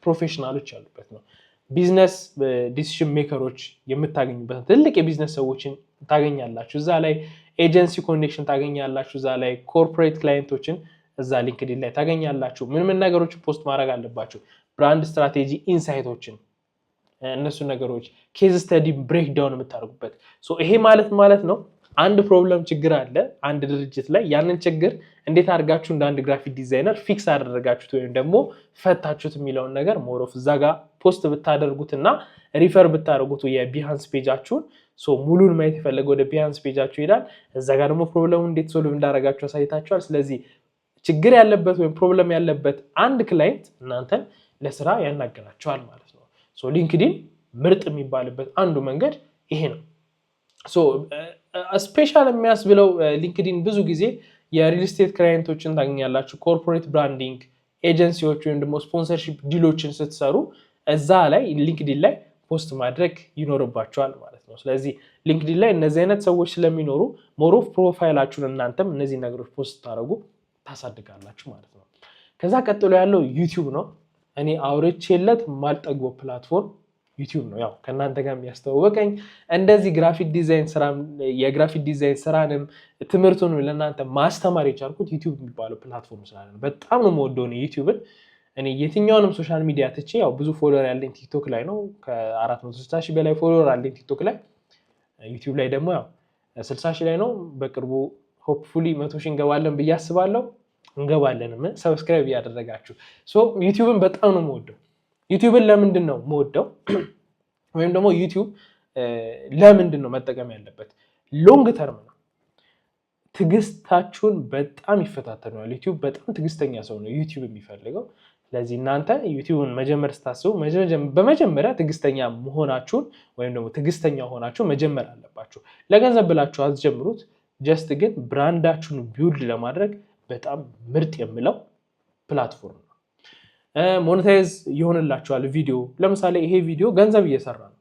ፕሮፌሽናሎች ያሉበት ነው። ቢዝነስ ዲሲሽን ሜከሮች የምታገኙበት፣ ትልቅ የቢዝነስ ሰዎችን ታገኛላችሁ እዛ ላይ፣ ኤጀንሲ ኮኔክሽን ታገኛላችሁ እዛ ላይ፣ ኮርፖሬት ክላይንቶችን እዛ ሊንክዲን ላይ ታገኛላችሁ። ምን ነገሮችን ፖስት ማድረግ አለባችሁ? ብራንድ ስትራቴጂ ኢንሳይቶችን፣ እነሱ ነገሮች፣ ኬዝ ስተዲ ብሬክዳውን የምታደርጉበት። ይሄ ማለት ነው አንድ ፕሮብለም ችግር አለ አንድ ድርጅት ላይ፣ ያንን ችግር እንዴት አድርጋችሁ እንደ አንድ ግራፊክ ዲዛይነር ፊክስ አደረጋችሁት ወይም ደግሞ ፈታችሁት የሚለውን ነገር ሞሮፍ እዛ ጋር ፖስት ብታደርጉትና ሪፈር ብታደርጉት የቢሃንስ ፔጃችሁን፣ ሙሉን ማየት የፈለገ ወደ ቢሃንስ ፔጃችሁ ይሄዳል። እዛ ጋር ደግሞ ፕሮብለሙ እንዴት ሶልቭ እንዳደረጋችሁ አሳይታችኋል። ስለዚህ ችግር ያለበት ወይም ፕሮብለም ያለበት አንድ ክላይንት እናንተን ለስራ ያናገራቸዋል ማለት ነው። ሊንክዲን ምርጥ የሚባልበት አንዱ መንገድ ይሄ ነው። ስፔሻል የሚያስብለው ሊንክዲን ብዙ ጊዜ የሪል ስቴት ክላይንቶችን ታገኛላችሁ። ኮርፖሬት ብራንዲንግ ኤጀንሲዎች ወይም ደግሞ ስፖንሰርሺፕ ዲሎችን ስትሰሩ እዛ ላይ ሊንክዲን ላይ ፖስት ማድረግ ይኖርባቸዋል ማለት ነው። ስለዚህ ሊንክዲን ላይ እነዚህ አይነት ሰዎች ስለሚኖሩ ሞሮፍ ፕሮፋይላችሁን እናንተም እነዚህ ነገሮች ፖስት ታደርጉ ታሳድጋላችሁ ማለት ነው። ከዛ ቀጥሎ ያለው ዩቲዩብ ነው። እኔ አውርቼለት ማልጠግቦ ፕላትፎርም ዩቲዩብ ነው። ያው ከእናንተ ጋር የሚያስተዋወቀኝ እንደዚህ ግራፊክ ዲዛይን ስራ የግራፊክ ዲዛይን ስራንም ትምህርቱን ለእናንተ ማስተማር የቻልኩት ዩቲዩብ የሚባለው ፕላትፎርም ስላለ በጣም ነው የምወደው ዩቲዩብን። እኔ የትኛውንም ሶሻል ሚዲያ ትቼ ያው ብዙ ፎሎወር ያለኝ ቲክቶክ ላይ ነው። ከ460,000 በላይ ፎሎወር አለኝ ቲክቶክ ላይ። ዩቲዩብ ላይ ደግሞ ያው 60,000 ላይ ነው። በቅርቡ ሆፕፉሊ 100,000 እንገባለን ብዬ አስባለሁ። እንገባለንም ሰብስክራይብ እያደረጋችሁ። ዩቲዩብን በጣም ነው የምወደው። ዩቲዩብን ለምንድን ነው የምወደው ወይም ደግሞ ዩቲዩብ ለምንድን ነው መጠቀም ያለበት? ሎንግ ተርም ነው። ትዕግስታችሁን በጣም ይፈታተነዋል። ዩቲዩብ በጣም ትዕግስተኛ ሰው ነው ዩቲዩብ የሚፈልገው። ስለዚህ እናንተ ዩቲዩብን መጀመር ስታስቡ በመጀመሪያ ትዕግስተኛ መሆናችሁን ወይም ደግሞ ትዕግስተኛ ሆናችሁ መጀመር አለባችሁ። ለገንዘብ ብላችሁ አትጀምሩት። ጀስት ግን ብራንዳችሁን ቢውልድ ለማድረግ በጣም ምርጥ የምለው ፕላትፎርም ነው። ሞኔታይዝ ይሆንላችኋል። ቪዲዮ ለምሳሌ ይሄ ቪዲዮ ገንዘብ እየሰራ ነው።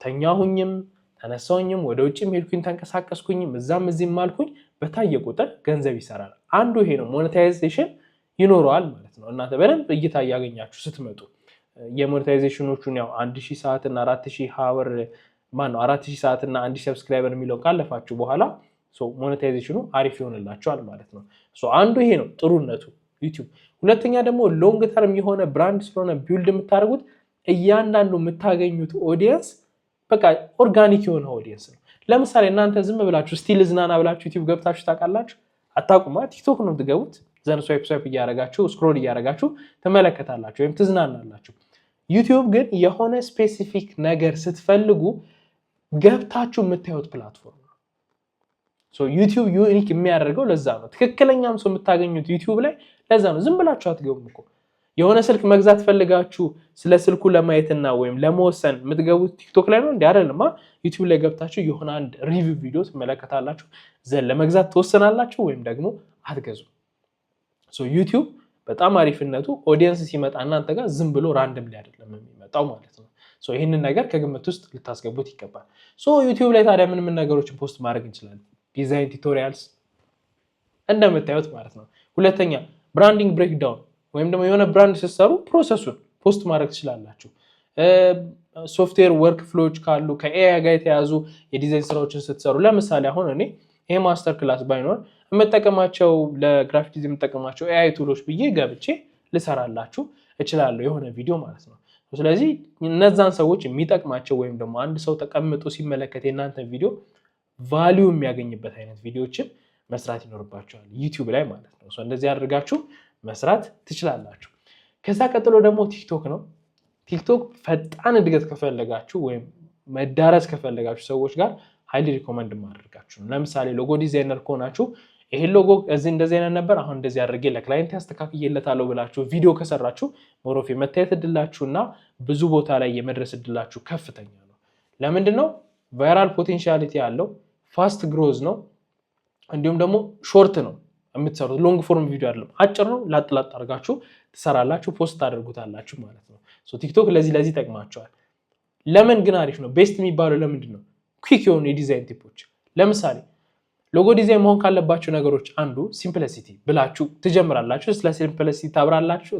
ተኛሁኝም ተነሳሁኝም ወደ ውጭም ሄድኩኝ ተንቀሳቀስኩኝም እዛም እዚህም አልኩኝ በታየ ቁጥር ገንዘብ ይሰራል። አንዱ ይሄ ነው። ሞኔታይዜሽን ይኖረዋል ማለት ነው። እናንተ በደንብ እይታ እያገኛችሁ ስትመጡ የሞኔታይዜሽኖቹን ያው 1000 ሰዓት እና 4000 ሀወር 4000 ሰዓት እና 1000 ሰብስክራይበር የሚለውን ካለፋችሁ በኋላ ሞኔታይዜሽኑ አሪፍ ይሆንላችኋል ማለት ነው። አንዱ ይሄ ነው ጥሩነቱ ዩቲዩብ። ሁለተኛ ደግሞ ሎንግ ተርም የሆነ ብራንድ ስለሆነ ቢልድ የምታደርጉት እያንዳንዱ የምታገኙት ኦዲየንስ በቃ ኦርጋኒክ የሆነ ኦዲየንስ ነው። ለምሳሌ እናንተ ዝም ብላችሁ ስቲል ዝናና ብላችሁ ዩቲዩብ ገብታችሁ ታውቃላችሁ? አታውቁማ። ቲክቶክ ነው የምትገቡት። ዘን ስዋይፕ እያደረጋችሁ ስክሮል እያደረጋችሁ ትመለከታላችሁ ወይም ትዝናናላችሁ። ዩቲዩብ ግን የሆነ ስፔሲፊክ ነገር ስትፈልጉ ገብታችሁ የምታዩት ፕላትፎርም ነው። ዩቲዩብ ዩኒክ የሚያደርገው ለዛ ነው። ትክክለኛም ሰው የምታገኙት ዩቲዩብ ላይ ለዛ ነው። ዝም ብላችሁ አትገቡም እኮ። የሆነ ስልክ መግዛት ፈልጋችሁ ስለ ስልኩ ለማየትና ወይም ለመወሰን የምትገቡት ቲክቶክ ላይ ነው እንዴ? አይደለም። ዩቲዩብ ላይ ገብታችሁ የሆነ አንድ ሪቪው ቪዲዮ ትመለከታላችሁ፣ ዘን ለመግዛት ትወሰናላችሁ ወይም ደግሞ አትገዙ። ዩቲዩብ በጣም አሪፍነቱ ኦዲየንስ ሲመጣ እናንተ ጋር ዝም ብሎ ራንደም ላይ አይደለም የሚመጣው ማለት ነው። ይህንን ነገር ከግምት ውስጥ ልታስገቡት ይገባል። ዩቲዩብ ላይ ታዲያ ምን ነገሮችን ፖስት ማድረግ እንችላለን? ዲዛይን ቱቶሪያልስ እንደምታዩት ማለት ነው። ሁለተኛ ብራንዲንግ ብሬክዳውን ወይም ደግሞ የሆነ ብራንድ ስትሰሩ ፕሮሰሱን ፖስት ማድረግ ትችላላችሁ። ሶፍትዌር ወርክ ፍሎዎች ካሉ ከኤአይ ጋር የተያዙ የዲዛይን ስራዎችን ስትሰሩ፣ ለምሳሌ አሁን እኔ ይሄ ማስተር ክላስ ባይኖር የምጠቀማቸው ለግራፊክ ዲዛይን የምጠቀማቸው ኤአይ ቱሎች ብዬ ገብቼ ልሰራላችሁ እችላለሁ የሆነ ቪዲዮ ማለት ነው። ስለዚህ እነዛን ሰዎች የሚጠቅማቸው ወይም ደግሞ አንድ ሰው ተቀምጦ ሲመለከት የእናንተ ቪዲዮ ቫሊዩ የሚያገኝበት አይነት ቪዲዮዎችን መስራት ይኖርባቸዋል ዩቲዩብ ላይ ማለት ነው። እንደዚህ አድርጋችሁ መስራት ትችላላችሁ። ከዛ ቀጥሎ ደግሞ ቲክቶክ ነው። ቲክቶክ ፈጣን እድገት ከፈለጋችሁ ወይም መዳረስ ከፈለጋችሁ ሰዎች ጋር ሃይሊ ሪኮመንድ ማድረጋችሁ። ለምሳሌ ሎጎ ዲዛይነር ከሆናችሁ ይሄ ሎጎ እዚህ እንደዚህ አይነት ነበር አሁን እንደዚህ አድርጌ ለክላይንት ያስተካክየለታለሁ ብላችሁ ቪዲዮ ከሰራችሁ ሞሮፍ የመታየት እድላችሁና ብዙ ቦታ ላይ የመድረስ እድላችሁ ከፍተኛ ነው። ለምንድነው? ቫይራል ፖቴንሻሊቲ ያለው ፋስት ግሮዝ ነው። እንዲሁም ደግሞ ሾርት ነው የምትሰሩት፣ ሎንግ ፎርም ቪዲዮ አይደለም። አጭር ነው፣ ላጥላጥ አድርጋችሁ ትሰራላችሁ፣ ፖስት ታደርጉታላችሁ ማለት ነው። ሶ ቲክቶክ ለዚህ ጠቅማቸዋል። ለምን ግን አሪፍ ነው? ቤስት የሚባለው ለምንድን ነው? ኩዊክ የሆኑ የዲዛይን ቲፖች። ለምሳሌ ሎጎ ዲዛይን መሆን ካለባቸው ነገሮች አንዱ ሲምፕሊሲቲ ብላችሁ ትጀምራላችሁ። ስለ ሲምፕሊሲቲ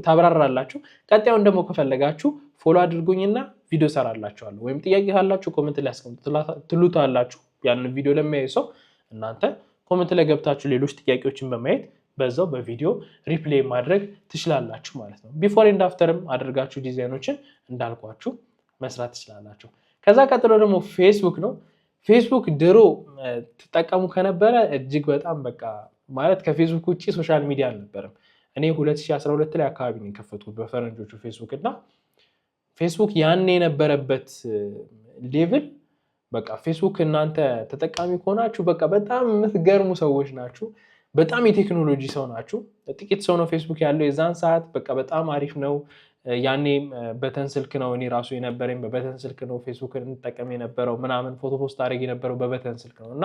ታብራራላችሁ። ቀጣዩን ደግሞ ከፈለጋችሁ ፎሎ አድርጉኝና ቪዲዮ ሰራላችኋለሁ፣ ወይም ጥያቄ ካላችሁ ኮሜንት ላይ አስቀምጡ ትሉታላችሁ። ያንን ቪዲዮ ለሚያዩ ሰው እናንተ ኮሜንት ላይ ገብታችሁ ሌሎች ጥያቄዎችን በማየት በዛው በቪዲዮ ሪፕሌይ ማድረግ ትችላላችሁ ማለት ነው። ቢፎር ኤንድ አፍተርም አድርጋችሁ ዲዛይኖችን እንዳልኳችሁ መስራት ትችላላችሁ። ከዛ ቀጥሎ ደግሞ ፌስቡክ ነው። ፌስቡክ ድሮ ትጠቀሙ ከነበረ እጅግ በጣም በቃ ማለት ከፌስቡክ ውጭ ሶሻል ሚዲያ አልነበረም። እኔ 2012 ላይ አካባቢ ነው የከፈትኩት በፈረንጆቹ ፌስቡክ እና ፌስቡክ ያኔ የነበረበት ሌቭል በቃ ፌስቡክ እናንተ ተጠቃሚ ከሆናችሁ በቃ በጣም የምትገርሙ ሰዎች ናችሁ። በጣም የቴክኖሎጂ ሰው ናችሁ። ጥቂት ሰው ነው ፌስቡክ ያለው የዛን ሰዓት። በቃ በጣም አሪፍ ነው። ያኔ በተን ስልክ ነው እኔ ራሱ የነበረኝ፣ በበተን ስልክ ነው ፌስቡክን እንጠቀም የነበረው ምናምን፣ ፎቶ ፖስት አድርግ የነበረው በበተን ስልክ ነው እና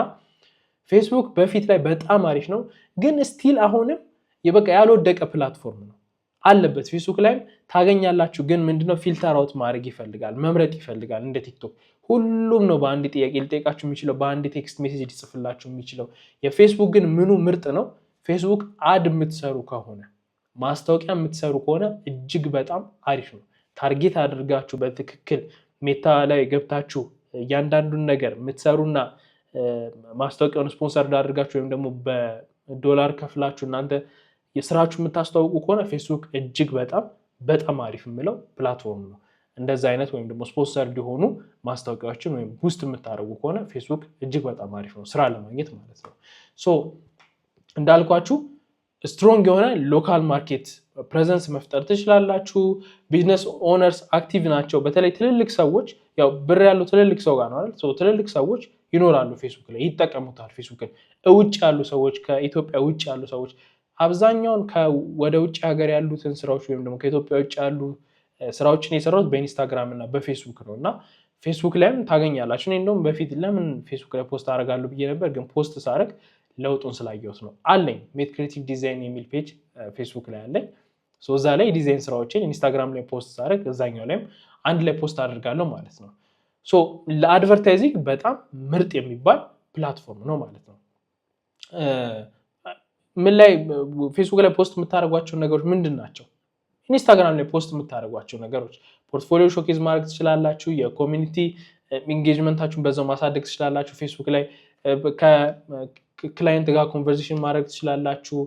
ፌስቡክ በፊት ላይ በጣም አሪፍ ነው። ግን ስቲል አሁንም የበቃ ያልወደቀ ፕላትፎርም ነው አለበት። ፌስቡክ ላይም ታገኛላችሁ። ግን ምንድነው ፊልተር አውት ማድረግ ይፈልጋል፣ መምረጥ ይፈልጋል። እንደ ቲክቶክ ሁሉም ነው በአንድ ጥያቄ ሊጠይቃችሁ የሚችለው፣ በአንድ ቴክስት ሜሴጅ ሊጽፍላችሁ የሚችለው። የፌስቡክ ግን ምኑ ምርጥ ነው? ፌስቡክ አድ የምትሰሩ ከሆነ ማስታወቂያ የምትሰሩ ከሆነ እጅግ በጣም አሪፍ ነው። ታርጌት አድርጋችሁ በትክክል ሜታ ላይ ገብታችሁ እያንዳንዱን ነገር የምትሰሩና ማስታወቂያውን ስፖንሰር አድርጋችሁ ወይም ደግሞ በዶላር ከፍላችሁ እናንተ የስራችሁ የምታስተዋውቁ ከሆነ ፌስቡክ እጅግ በጣም አሪፍ የምለው ፕላትፎርም ነው። እንደዛ አይነት ወይም ደግሞ ስፖንሰር እንዲሆኑ ማስታወቂያዎችን ወይም ቡስት የምታደርጉ ከሆነ ፌስቡክ እጅግ በጣም አሪፍ ነው፣ ስራ ለማግኘት ማለት ነው። ሶ እንዳልኳችሁ ስትሮንግ የሆነ ሎካል ማርኬት ፕሬዘንስ መፍጠር ትችላላችሁ። ቢዝነስ ኦነርስ አክቲቭ ናቸው። በተለይ ትልልቅ ሰዎች፣ ያው ብር ያለው ትልልቅ ሰው ጋር ነው አይደል? ትልልቅ ሰዎች ይኖራሉ ፌስቡክ ላይ፣ ይጠቀሙታል ፌስቡክን። ውጭ ያሉ ሰዎች፣ ከኢትዮጵያ ውጭ ያሉ ሰዎች አብዛኛውን ወደ ውጭ ሀገር ያሉትን ስራዎች ወይም ደግሞ ከኢትዮጵያ ውጭ ያሉ ስራዎችን የሰራሁት በኢንስታግራም እና በፌስቡክ ነው እና ፌስቡክ ላይም ታገኛላችሁ። እኔ እንደውም በፊት ለምን ፌስቡክ ላይ ፖስት አደርጋለሁ ብዬ ነበር፣ ግን ፖስት ሳደርግ ለውጡን ስላየሁት ነው። አለኝ ሜድ ክሬቲቭ ዲዛይን የሚል ፔጅ ፌስቡክ ላይ አለኝ። እዛ ላይ ዲዛይን ስራዎችን ኢንስታግራም ላይ ፖስት ሳደርግ እዛኛው ላይም አንድ ላይ ፖስት አድርጋለሁ ማለት ነው። ለአድቨርታይዚንግ በጣም ምርጥ የሚባል ፕላትፎርም ነው ማለት ነው። ምን ላይ ፌስቡክ ላይ ፖስት የምታደርጓቸው ነገሮች ምንድን ናቸው? ኢንስታግራም ላይ ፖስት የምታደርጓቸው ነገሮች ፖርትፎሊዮ ሾኬዝ ማድረግ ትችላላችሁ። የኮሚኒቲ ኢንጌጅመንታችሁን በዛው ማሳደግ ትችላላችሁ። ፌስቡክ ላይ ከክላይንት ጋር ኮንቨርሴሽን ማድረግ ትችላላችሁ።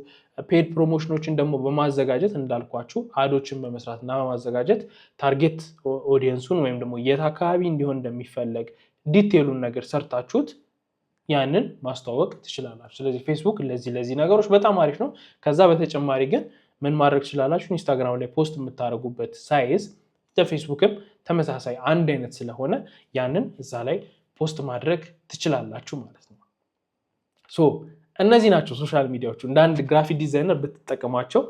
ፔድ ፕሮሞሽኖችን ደግሞ በማዘጋጀት እንዳልኳችሁ አዶችን በመስራት እና በማዘጋጀት ታርጌት ኦዲየንሱን ወይም ደግሞ የት አካባቢ እንዲሆን እንደሚፈለግ ዲቴሉን ነገር ሰርታችሁት ያንን ማስተዋወቅ ትችላላችሁ። ስለዚህ ፌስቡክ ለዚህ ነገሮች በጣም አሪፍ ነው። ከዛ በተጨማሪ ግን ምን ማድረግ ትችላላችሁ? ኢንስታግራም ላይ ፖስት የምታደርጉበት ሳይዝ ለፌስቡክም ተመሳሳይ አንድ አይነት ስለሆነ ያንን እዛ ላይ ፖስት ማድረግ ትችላላችሁ ማለት ነው። እነዚህ ናቸው ሶሻል ሚዲያዎቹ። እንደ አንድ ግራፊክ ዲዛይነር ብትጠቀሟቸው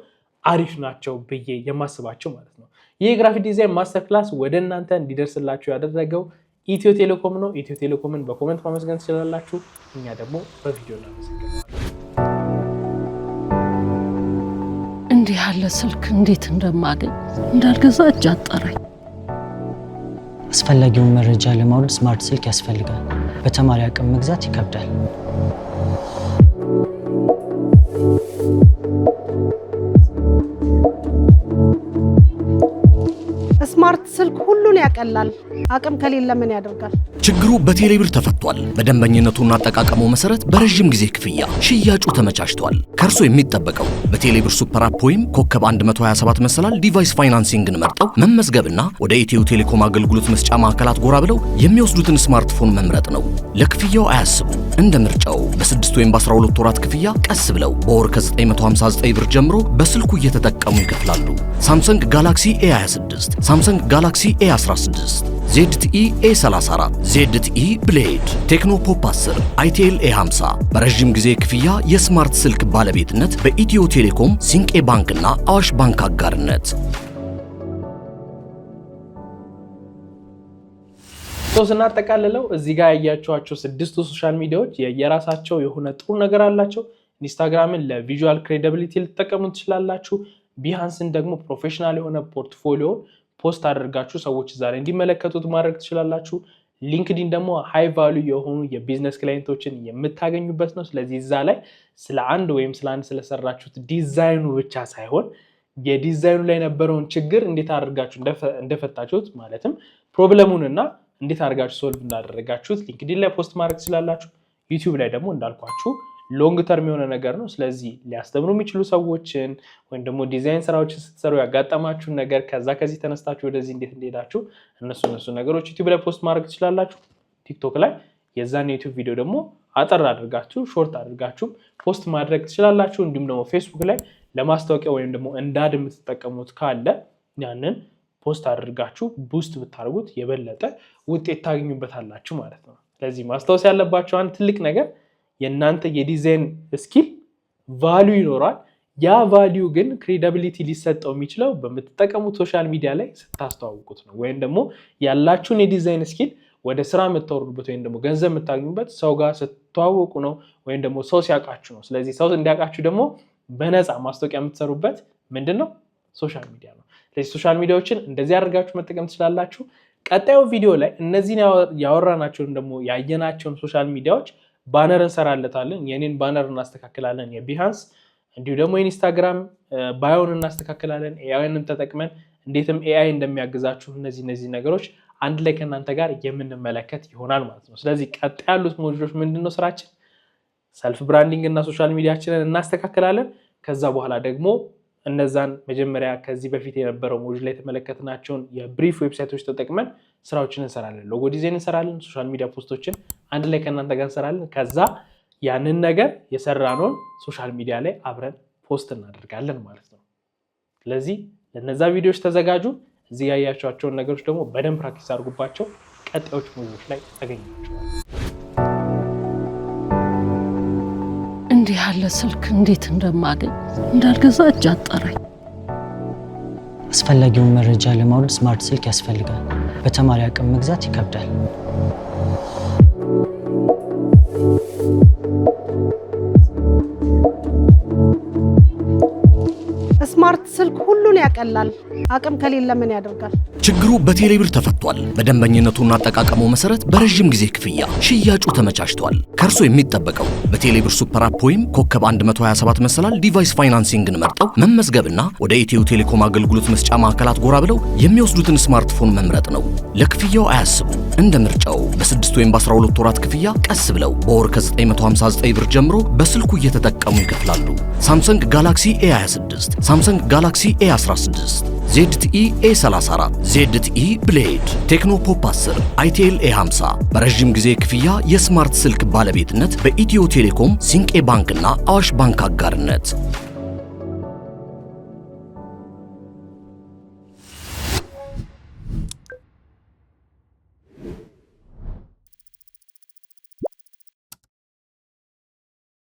አሪፍ ናቸው ብዬ የማስባቸው ማለት ነው። ይህ የግራፊክ ዲዛይን ማስተር ክላስ ወደ እናንተ እንዲደርስላችሁ ያደረገው ኢትዮ ቴሌኮም ነው። ኢትዮ ቴሌኮምን በኮመንት ማመስገን ትችላላችሁ። እኛ ደግሞ በቪዲዮ እናመሰግናለን። እንዲህ ያለ ስልክ እንዴት እንደማገኝ እንዳልገዛ እጅ አጠረኝ። አስፈላጊውን መረጃ ለማውረድ ስማርት ስልክ ያስፈልጋል። በተማሪ አቅም መግዛት ይከብዳል። ስማርት ስልክ ሁሉን ያቀላል። አቅም ከሌለ ምን ያደርጋል? ችግሩ በቴሌብር ተፈቷል። በደንበኝነቱና አጠቃቀሙ መሰረት በረጅም ጊዜ ክፍያ ሽያጩ ተመቻችቷል። ከርሶ የሚጠበቀው በቴሌብር ሱፐር አፕ ወይም ኮከብ 127 መሰላል ዲቫይስ ፋይናንሲንግን መርጠው መመዝገብና ወደ ኢትዮ ቴሌኮም አገልግሎት መስጫ ማዕከላት ጎራ ብለው የሚወስዱትን ስማርትፎን መምረጥ ነው። ለክፍያው አያስቡ። እንደ ምርጫው በ6 ወይም በ12 ወራት ክፍያ ቀስ ብለው በወር ከ959 ብር ጀምሮ በስልኩ እየተጠቀሙ ይከፍላሉ። ሳምሰንግ ጋላክሲ A26፣ ሳምሰንግ ጋላክሲ A16፣ ZTE A34፣ ZTE ብሌድ፣ ቴክኖ ፖፕ 10፣ ITL A50 በረጅም ጊዜ ክፍያ የስማርት ስልክ ባለቤትነት በኢትዮ ቴሌኮም፣ ሲንቄ ባንክና አዋሽ ባንክ አጋርነት። ስናጠቃልለው እዚህ ጋር ያያችኋቸው 6 ሶሻል ሚዲያዎች የየራሳቸው የሆነ ጥሩ ነገር አላቸው። ኢንስታግራምን ለቪዥዋል ክሬዲቢሊቲ ልትጠቀሙ ትችላላችሁ። ቢሃንስን ደግሞ ፕሮፌሽናል የሆነ ፖርትፎሊዮን ፖስት አድርጋችሁ ሰዎች ዛሬ እንዲመለከቱት ማድረግ ትችላላችሁ። ሊንክዲን ደግሞ ሃይ ቫልዩ የሆኑ የቢዝነስ ክላይንቶችን የምታገኙበት ነው። ስለዚህ እዛ ላይ ስለ አንድ ወይም ስለ አንድ ስለሰራችሁት ዲዛይኑ ብቻ ሳይሆን የዲዛይኑ ላይ የነበረውን ችግር እንዴት አድርጋችሁ እንደፈታችሁት ማለትም ፕሮብለሙንና እንዴት አድርጋችሁ ሶልቭ እንዳደረጋችሁት ሊንክዲን ላይ ፖስት ማድረግ ትችላላችሁ። ዩቲዩብ ላይ ደግሞ እንዳልኳችሁ ሎንግ ተርም የሆነ ነገር ነው። ስለዚህ ሊያስተምሩ የሚችሉ ሰዎችን ወይም ደግሞ ዲዛይን ስራዎችን ስትሰሩ ያጋጠማችሁን ነገር ከዚህ ተነስታችሁ ወደዚህ እንዴት እንደሄዳችሁ እነሱ ነገሮች ዩቲዩብ ላይ ፖስት ማድረግ ትችላላችሁ። ቲክቶክ ላይ የዛን ዩቲዩብ ቪዲዮ ደግሞ አጠር አድርጋችሁ ሾርት አድርጋችሁ ፖስት ማድረግ ትችላላችሁ። እንዲሁም ደግሞ ፌስቡክ ላይ ለማስታወቂያ ወይም ደግሞ እንዳድ የምትጠቀሙት ካለ ያንን ፖስት አድርጋችሁ ቡስት ብታደርጉት የበለጠ ውጤት ታገኙበታላችሁ ማለት ነው። ስለዚህ ማስታወስ ያለባችሁ አንድ ትልቅ ነገር የእናንተ የዲዛይን ስኪል ቫልዩ ይኖራል። ያ ቫልዩ ግን ክሬዲቢሊቲ ሊሰጠው የሚችለው በምትጠቀሙት ሶሻል ሚዲያ ላይ ስታስተዋውቁት ነው። ወይም ደግሞ ያላችሁን የዲዛይን ስኪል ወደ ስራ የምታወርዱበት ወይም ደግሞ ገንዘብ የምታገኙበት ሰው ጋር ስትተዋወቁ ነው፣ ወይም ደግሞ ሰው ሲያውቃችሁ ነው። ስለዚህ ሰው እንዲያውቃችሁ ደግሞ በነፃ ማስታወቂያ የምትሰሩበት ምንድን ነው? ሶሻል ሚዲያ ነው። ስለዚህ ሶሻል ሚዲያዎችን እንደዚህ አድርጋችሁ መጠቀም ትችላላችሁ። ቀጣዩ ቪዲዮ ላይ እነዚህን ያወራናቸውን ደግሞ ያየናቸውን ሶሻል ሚዲያዎች ባነር እንሰራለታለን። የኔን ባነር እናስተካክላለን፣ የቢሃንስ እንዲሁ ደግሞ የኢንስታግራም ባዮን እናስተካክላለን። ኤአይንም ተጠቅመን እንዴትም ኤአይ እንደሚያግዛችሁ እነዚህ ነገሮች አንድ ላይ ከእናንተ ጋር የምንመለከት ይሆናል ማለት ነው። ስለዚህ ቀጣይ ያሉት ሞጁሎች ምንድነው ስራችን? ሰልፍ ብራንዲንግ እና ሶሻል ሚዲያችንን እናስተካክላለን። ከዛ በኋላ ደግሞ እነዛን መጀመሪያ ከዚህ በፊት የነበረው ሞጁል ላይ የተመለከትናቸውን የብሪፍ ዌብሳይቶች ተጠቅመን ስራዎችን እንሰራለን። ሎጎ ዲዛይን እንሰራለን፣ ሶሻል ሚዲያ ፖስቶችን አንድ ላይ ከእናንተ ጋር እንሰራለን። ከዛ ያንን ነገር የሰራነውን ሶሻል ሚዲያ ላይ አብረን ፖስት እናደርጋለን ማለት ነው። ስለዚህ ለነዛ ቪዲዮዎች ተዘጋጁ። እዚህ ያያቸዋቸውን ነገሮች ደግሞ በደንብ ፕራክቲስ አድርጉባቸው። ቀጣዮች ሞጁሎች ላይ ታገኛቸዋል። እንዲህ ያለ ስልክ እንዴት እንደማገኝ እንዳልገዛ እጅ አጠረኝ። አስፈላጊውን መረጃ ለማውረድ ስማርት ስልክ ያስፈልጋል። በተማሪ አቅም መግዛት ይከብዳል። ስማርት ስልክ ሁሉን ያቀላል። አቅም ከሌለ ምን ያደርጋል? ችግሩ በቴሌብር ተፈቷል። በደንበኝነቱና አጠቃቀሙ መሰረት በረጅም ጊዜ ክፍያ ሽያጩ ተመቻችቷል። ከርሶ የሚጠበቀው በቴሌብር ሱፐር አፕ ወይም ኮከብ 127 መሰላል ዲቫይስ ፋይናንሲንግን መርጠው መመዝገብና ወደ ኢትዮ ቴሌኮም አገልግሎት መስጫ ማዕከላት ጎራ ብለው የሚወስዱትን ስማርትፎን መምረጥ ነው። ለክፍያው አያስቡ። እንደ ምርጫው በ6 ወይም በ12 ወራት ክፍያ ቀስ ብለው በወር ከ959 ብር ጀምሮ በስልኩ እየተጠቀሙ ይከፍላሉ። ሳምሰንግ ጋላክሲ A26፣ ሳምሰንግ ጋላክሲ A16፣ ZTE A34፣ ZTE ብሌድ፣ ቴክኖ ፖፕ 10፣ ITL A50 በረጅም ጊዜ ክፍያ የስማርት ስልክ ባለቤትነት በኢትዮ ቴሌኮም፣ ሲንቄ ባንክና አዋሽ ባንክ አጋርነት